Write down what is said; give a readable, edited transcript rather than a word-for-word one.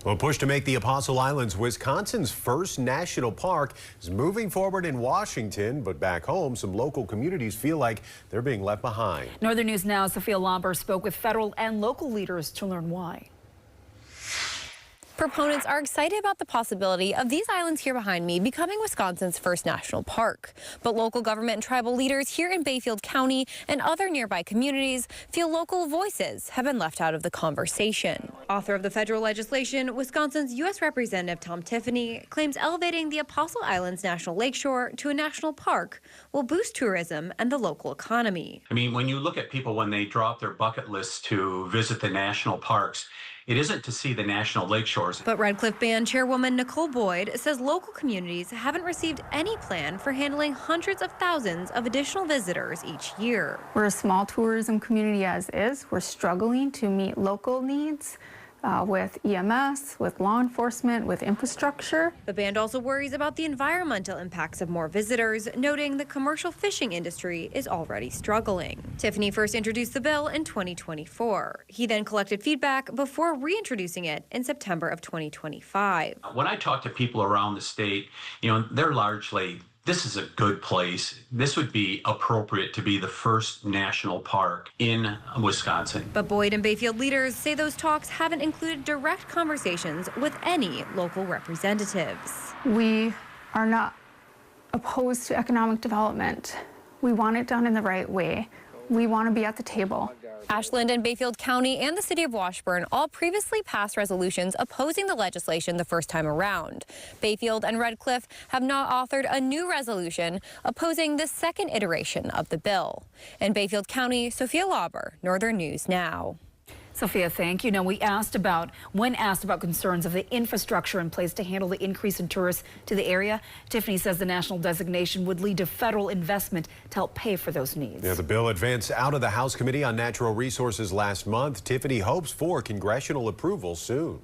Well, a push to make the Apostle Islands Wisconsin's first national park is moving forward in Washington, but back home, some local communities feel like they're being left behind. Northern News Now, Sophia Lauber spoke with federal and local leaders to learn why. Proponents are excited about the possibility of these islands here behind me becoming Wisconsin's first national park. But local government and tribal leaders here in Bayfield County and other nearby communities feel local voices have been left out of the conversation. Author of the federal legislation, Wisconsin's U.S. Representative Tom Tiffany claims elevating the Apostle Islands National Lakeshore to a national park will boost tourism and the local economy. I mean, when you look at people when they draw up their bucket list to visit the national parks, it isn't to see the national lake shores. But Red Cliff Band Chairwoman Nicole Boyd says local communities haven't received any plan for handling hundreds of thousands of additional visitors each year. We're a small tourism community as is. We're struggling to meet local needs with EMS, with law enforcement, with infrastructure. The band also worries about the environmental impacts of more visitors, noting the commercial fishing industry is already struggling. Tiffany first introduced the bill in 2024. He then collected feedback before reintroducing it in September of 2025. When I talk to people around the state, they're largely, this is a good place. This would be appropriate to be the first national park in Wisconsin. But Boyd and Bayfield leaders say those talks haven't included direct conversations with any local representatives. We are not opposed to economic development. We want it done in the right way. We want to be at the table. Ashland and Bayfield County and the city of Washburn all previously passed resolutions opposing the legislation the first time around. Bayfield and Red Cliff have now authored a new resolution opposing the second iteration of the bill. In Bayfield County, Sophia Lauber, Northern News Now. Sophia, thank you. Now, when asked about concerns of the infrastructure in place to handle the increase in tourists to the area, Tiffany says the national designation would lead to federal investment to help pay for those needs. Yeah, the bill advanced out of the House Committee on Natural Resources last month. Tiffany hopes for congressional approval soon.